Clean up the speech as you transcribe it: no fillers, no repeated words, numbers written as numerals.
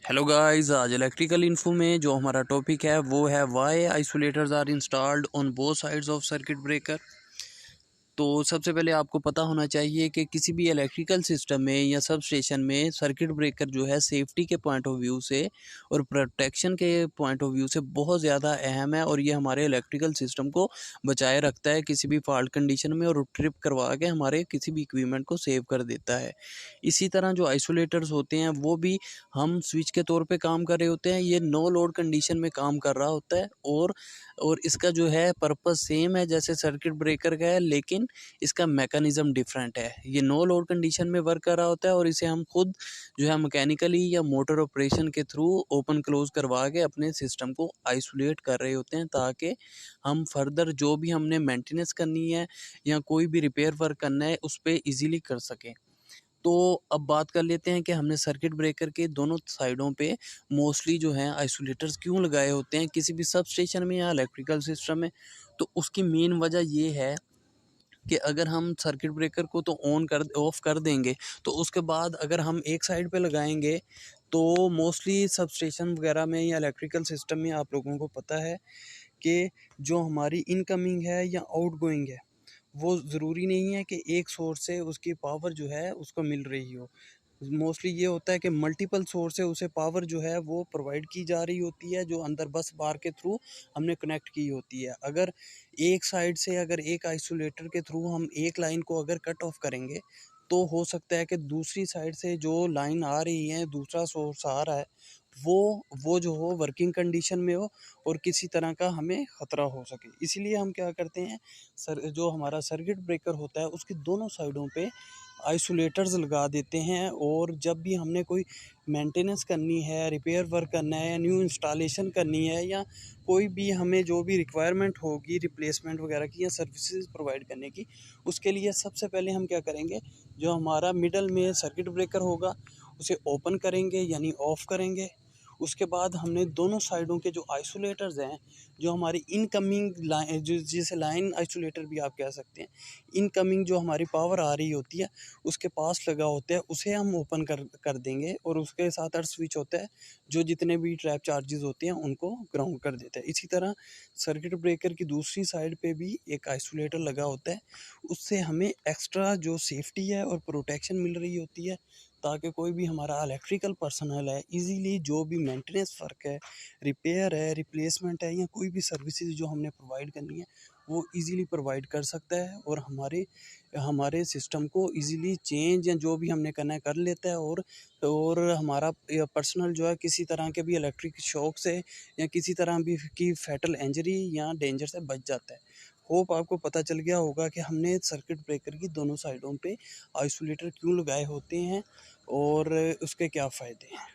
Hello guys, आज electrical info में जो हमारा टॉपिक है वो है why isolators are installed on both sides of circuit breaker. तो सबसे पहले आपको पता होना चाहिए कि किसी भी इलेक्ट्रिकल सिस्टम में या सब स्टेशन में सर्किट ब्रेकर जो है सेफ्टी के पॉइंट ऑफ व्यू से और प्रोटेक्शन के पॉइंट ऑफ व्यू से बहुत ज़्यादा अहम है और ये हमारे इलेक्ट्रिकल सिस्टम को बचाए रखता है किसी भी फॉल्ट कंडीशन में और ट्रिप करवा के हमारे किसी भी इक्विपमेंट को सेव कर देता है। इसी तरह जो आइसोलेटर्स होते हैं वो भी हम स्विच के तौर पे काम कर रहे होते हैं, ये नो लोड कंडीशन में काम कर रहा होता है और इसका जो है पर्पस सेम है जैसे सर्किट ब्रेकर का है, लेकिन इसका मैकेनिज्म डिफरेंट है। ये नो लोड कंडीशन में वर्क कर रहा होता है और इसे हम खुद जो है मैकेनिकली या मोटर ऑपरेशन के थ्रू ओपन क्लोज करवा के अपने सिस्टम को आइसोलेट कर रहे होते हैं, ताकि हम फर्दर जो भी हमने मेंटेनेंस करनी है या कोई भी रिपेयर वर्क करना है उस पर ईजिली कर सकें। तो अब बात कर लेते हैं कि हमने सर्किट ब्रेकर के दोनों साइडों पे मोस्टली जो है आइसोलेटर्स क्यों लगाए होते हैं किसी भी सब स्टेशन में या इलेक्ट्रिकल सिस्टम में। तो उसकी मेन वजह ये है कि अगर हम सर्किट ब्रेकर को तो ऑफ कर देंगे, तो उसके बाद अगर हम एक साइड पे लगाएंगे तो मोस्टली सब स्टेशन वगैरह में या इलेक्ट्रिकल सिस्टम में आप लोगों को पता है कि जो हमारी इनकमिंग है या आउटगोइंग है वो ज़रूरी नहीं है कि एक सोर्स से उसकी पावर जो है उसको मिल रही हो। मोस्टली ये होता है कि मल्टीपल सोर्स से उसे पावर जो है वो प्रोवाइड की जा रही होती है, जो अंदर बस बार के थ्रू हमने कनेक्ट की होती है। अगर एक साइड से अगर एक आइसोलेटर के थ्रू हम एक लाइन को अगर कट ऑफ करेंगे तो हो सकता है कि दूसरी साइड से जो लाइन आ रही है, दूसरा सोर्स आ रहा है, वो जो हो वर्किंग कंडीशन में हो और किसी तरह का हमें ख़तरा हो सके। इसीलिए हम क्या करते हैं, जो हमारा सर्किट ब्रेकर होता है उसकी दोनों साइडों पे आइसोलेटर्स लगा देते हैं। और जब भी हमने कोई मेंटेनेंस करनी है, रिपेयर वर्क करना है, न्यू इंस्टॉलेशन करनी है या कोई भी हमें जो भी रिक्वायरमेंट होगी रिप्लेसमेंट वगैरह की या सर्विसेज प्रोवाइड करने की, उसके लिए सबसे पहले हम क्या करेंगे, जो हमारा मिडल में सर्किट ब्रेकर होगा उसे ओपन करेंगे यानी ऑफ़ करेंगे। उसके बाद हमने दोनों साइडों के जो आइसोलेटर्स हैं, जो हमारी इनकमिंग लाइन, जो जिसे लाइन आइसोलेटर भी आप कह सकते हैं, इनकमिंग जो हमारी पावर आ रही होती है उसके पास लगा होता है, उसे हम ओपन कर देंगे और उसके साथ अर्थ स्विच होता है जो जितने भी ट्रैप चार्जेस होते हैं उनको ग्राउंड कर देता है। इसी तरह सर्किट ब्रेकर की दूसरी साइड पे भी एक आइसोलेटर लगा होता है, उससे हमें एक्स्ट्रा जो सेफ्टी है और प्रोटेक्शन मिल रही होती है, ताकि कोई भी हमारा इलेक्ट्रिकल पर्सनल है इजीली जो भी मेंटेनेंस वर्क है, रिपेयर है, रिप्लेसमेंट है या कोई भी सर्विसेज जो हमने प्रोवाइड करनी है वो इजीली प्रोवाइड कर सकता है और हमारे हमारे सिस्टम को इजीली चेंज या जो भी हमने करना है कर लेता है। और हमारा पर्सनल जो है किसी तरह के भी इलेक्ट्रिक शॉक से या किसी तरह भी की फैटल इंजरी या डेंजर से बच जाता है। होप आपको पता चल गया होगा कि हमने सर्किट ब्रेकर की दोनों साइडों पे आइसोलेटर क्यों लगाए होते हैं और उसके क्या फ़ायदे हैं।